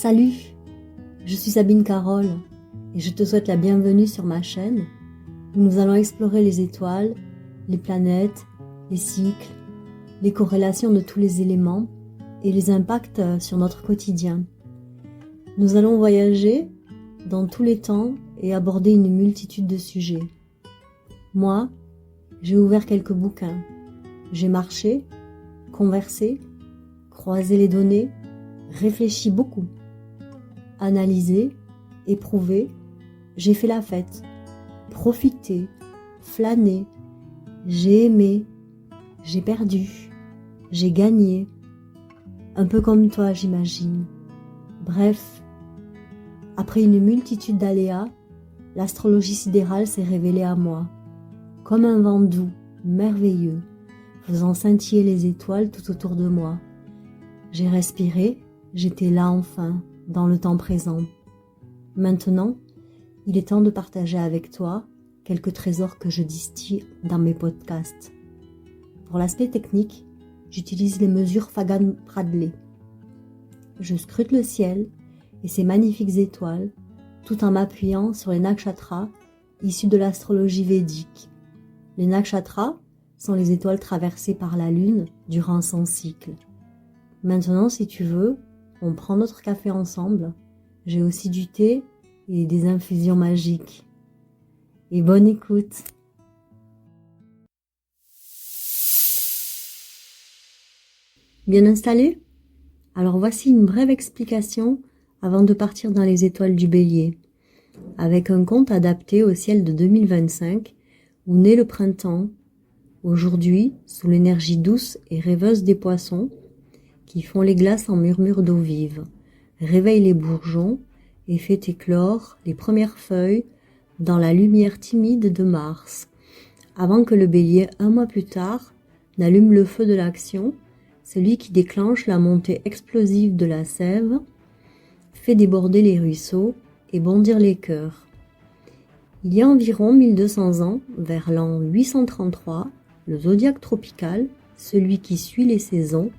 Salut, je suis Sabine Carole et je te souhaite la bienvenue sur ma chaîne où nous allons explorer les étoiles, les planètes, les cycles, les corrélations de tous les éléments et les impacts sur notre quotidien. Nous allons voyager dans tous les temps et aborder une multitude de sujets. Moi, j'ai ouvert quelques bouquins. J'ai marché, conversé, croisé les données, réfléchi beaucoup. Analysé, éprouvé, j'ai fait la fête, profité, flâné, j'ai aimé, j'ai perdu, j'ai gagné. Un peu comme toi, j'imagine. Bref, après une multitude d'aléas, l'astrologie sidérale s'est révélée à moi, comme un vent doux, merveilleux, faisant scintiller les étoiles tout autour de moi. J'ai respiré, j'étais là enfin, dans le temps présent. Maintenant, il est temps de partager avec toi quelques trésors que je distille dans mes podcasts. Pour l'aspect technique, j'utilise les mesures Fagan-Bradley. Je scrute le ciel et ses magnifiques étoiles, tout en m'appuyant sur les nakshatras issus de l'astrologie védique. Les nakshatras sont les étoiles traversées par la lune durant son cycle. Maintenant, si tu veux, on prend notre café ensemble. J'ai aussi du thé et des infusions magiques. Et bonne écoute. Bien installé? Alors voici une brève explication avant de partir dans les étoiles du Bélier, avec un conte adapté au ciel de 2025 où naît le printemps, aujourd'hui sous l'énergie douce et rêveuse des poissons qui font les glaces en murmures d'eau vive, réveille les bourgeons et fait éclore les premières feuilles dans la lumière timide de Mars, avant que le Bélier, un mois plus tard, n'allume le feu de l'action, celui qui déclenche la montée explosive de la sève, fait déborder les ruisseaux et bondir les cœurs. Il y a environ 1200 ans, vers l'an 833, le zodiaque tropical, celui qui suit les saisons,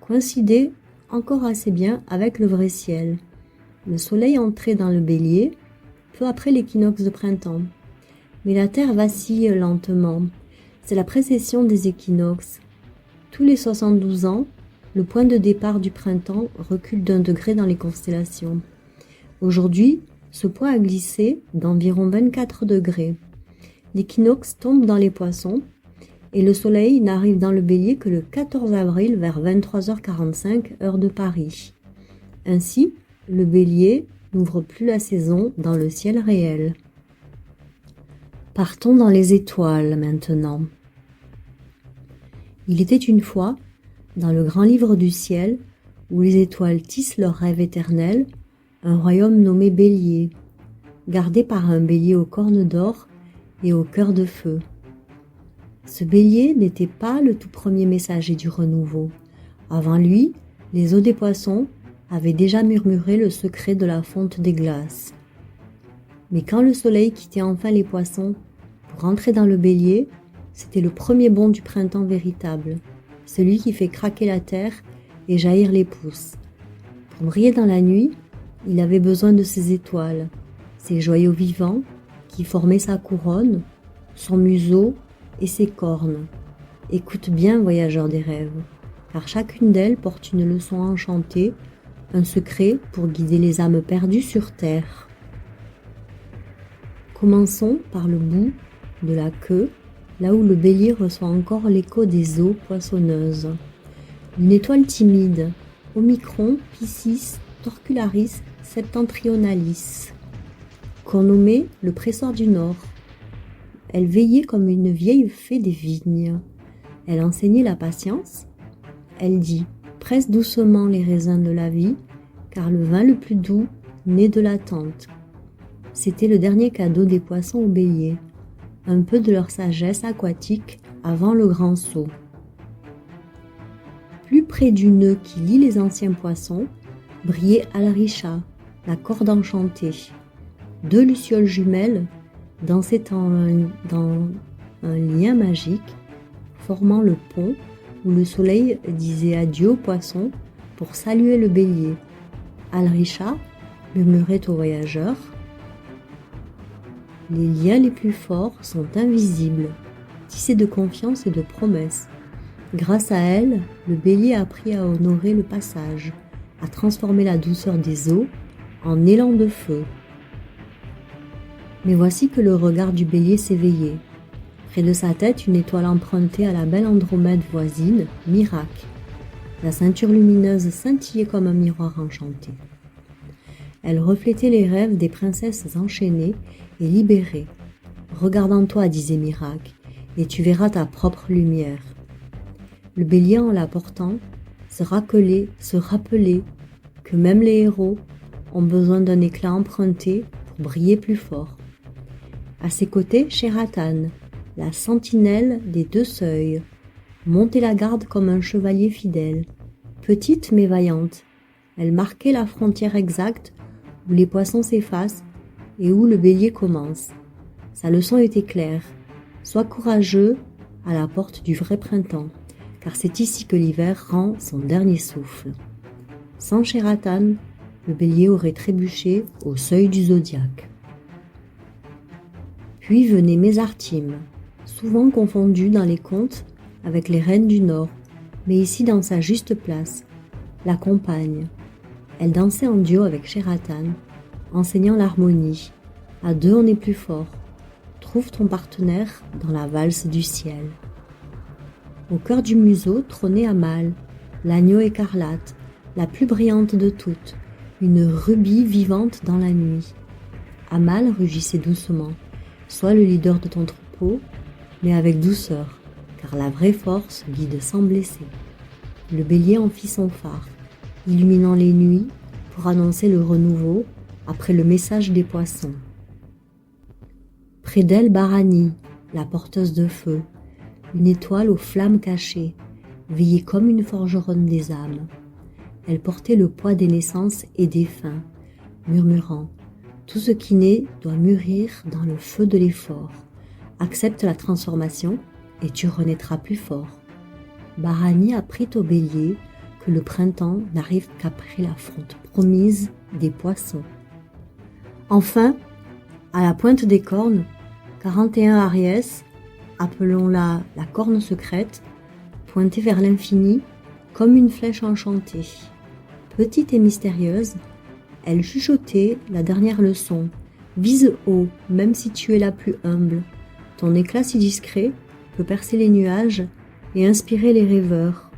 coïncidait encore assez bien avec le vrai ciel. Le soleil entrait dans le Bélier, peu après l'équinoxe de printemps. Mais la Terre vacille lentement. C'est la précession des équinoxes. Tous les 72 ans, le point de départ du printemps recule d'1 degré dans les constellations. Aujourd'hui, ce point a glissé d'environ 24 degrés. L'équinoxe tombe dans les Poissons et le soleil n'arrive dans le Bélier que le 14 avril vers 23h45 heure de Paris. Ainsi, le Bélier n'ouvre plus la saison dans le ciel réel. Partons dans les étoiles maintenant. Il était une fois, dans le grand livre du ciel, où les étoiles tissent leur rêve éternel, un royaume nommé Bélier, gardé par un bélier aux cornes d'or et au cœur de feu. Ce bélier n'était pas le tout premier messager du renouveau. Avant lui, les eaux des poissons avaient déjà murmuré le secret de la fonte des glaces. Mais quand le soleil quittait enfin les poissons pour entrer dans le bélier, c'était le premier bond du printemps véritable, celui qui fait craquer la terre et jaillir les pousses. Pour briller dans la nuit, il avait besoin de ses étoiles, ces joyaux vivants qui formaient sa couronne, son museau et ses cornes. Écoute bien, voyageur des rêves, car chacune d'elles porte une leçon enchantée, un secret pour guider les âmes perdues sur terre. Commençons par le bout de la queue, là où le bélier reçoit encore l'écho des eaux poissonneuses. Une étoile timide, Omicron Piscis Torcularis Septentrionalis, qu'on nommait le presseur du Nord. Elle veillait comme une vieille fée des vignes. Elle enseignait la patience. Elle dit « Presse doucement les raisins de la vie, car le vin le plus doux naît de l'attente. » C'était le dernier cadeau des poissons au bélier, un peu de leur sagesse aquatique avant le grand saut. Plus près du nœud qui lie les anciens poissons, brillait Alricha, la corde enchantée. 2 lucioles jumelles dansaient dans un lien magique, formant le pont où le soleil disait adieu aux poissons pour saluer le bélier. Alricha murmurait au voyageur. Les liens les plus forts sont invisibles, tissés de confiance et de promesses. Grâce à elle, le bélier a appris à honorer le passage, à transformer la douceur des eaux en élan de feu. Mais voici que le regard du bélier s'éveillait. Près de sa tête, une étoile empruntée à la belle Andromède voisine, Miracle. La ceinture lumineuse scintillait comme un miroir enchanté. Elle reflétait les rêves des princesses enchaînées et libérées. « Regarde en toi, disait Miracle, et tu verras ta propre lumière. » Le bélier, en la portant, se rappelait que même les héros ont besoin d'un éclat emprunté pour briller plus fort. À ses côtés, Shératane, la sentinelle des deux seuils, montait la garde comme un chevalier fidèle. Petite mais vaillante, elle marquait la frontière exacte où les poissons s'effacent et où le bélier commence. Sa leçon était claire. Sois courageux à la porte du vrai printemps, car c'est ici que l'hiver rend son dernier souffle. Sans Shératane, le bélier aurait trébuché au seuil du zodiaque. Puis venait Mésartime, souvent confondue dans les contes avec les reines du Nord, mais ici dans sa juste place, la compagne. Elle dansait en duo avec Shératane, enseignant l'harmonie. À deux on est plus fort. Trouve ton partenaire dans la valse du ciel. Au cœur du museau trônait Amal, l'agneau écarlate, la plus brillante de toutes, une rubis vivante dans la nuit. Amal rugissait doucement. Sois le leader de ton troupeau, mais avec douceur, car la vraie force guide sans blesser. Le bélier en fit son phare, illuminant les nuits pour annoncer le renouveau après le message des poissons. Près d'elle, Barani, la porteuse de feu, une étoile aux flammes cachées, veillait comme une forgeronne des âmes. Elle portait le poids des naissances et des fins, murmurant « Tout ce qui naît doit mûrir dans le feu de l'effort. Accepte la transformation et tu renaîtras plus fort. » Barani apprit au bélier que le printemps n'arrive qu'après la fonte promise des poissons. Enfin, à la pointe des cornes, 41 Ariès, appelons-la la corne secrète, pointait vers l'infini comme une flèche enchantée. Petite et mystérieuse, elle chuchotait la dernière leçon. Vise haut, même si tu es la plus humble. Ton éclat si discret peut percer les nuages et inspirer les rêveurs.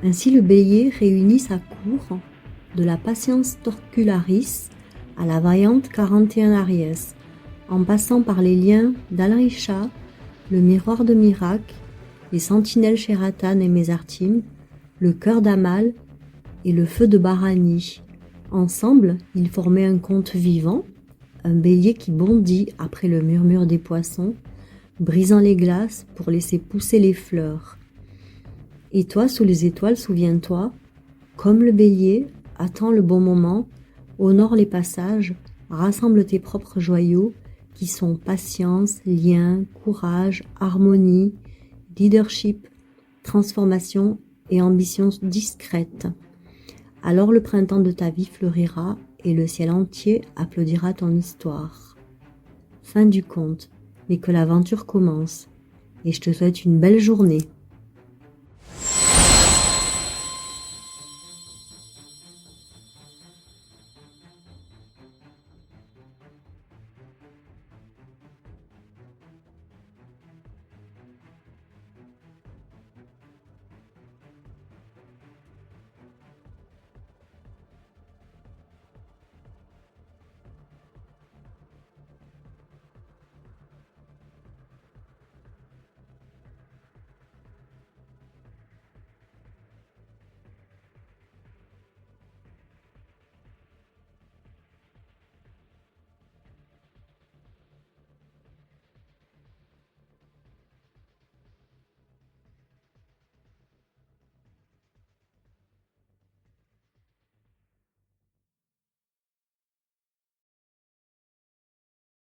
Ainsi le bélier réunit sa cour, de la patience Torcularis à la vaillante 41 Ariès, en passant par les liens d'Alricha, le miroir de Miracle, les sentinelles Shératane et Mésartime, le cœur d'Amal et le feu de Barani. Ensemble, ils formaient un conte vivant, un bélier qui bondit après le murmure des poissons, brisant les glaces pour laisser pousser les fleurs. Et toi, sous les étoiles, souviens-toi, comme le bélier, attends le bon moment, honore les passages, rassemble tes propres joyaux, qui sont patience, lien, courage, harmonie, leadership, transformation et ambition discrète. Alors le printemps de ta vie fleurira et le ciel entier applaudira ton histoire. Fin du conte, mais que l'aventure commence. Et je te souhaite une belle journée.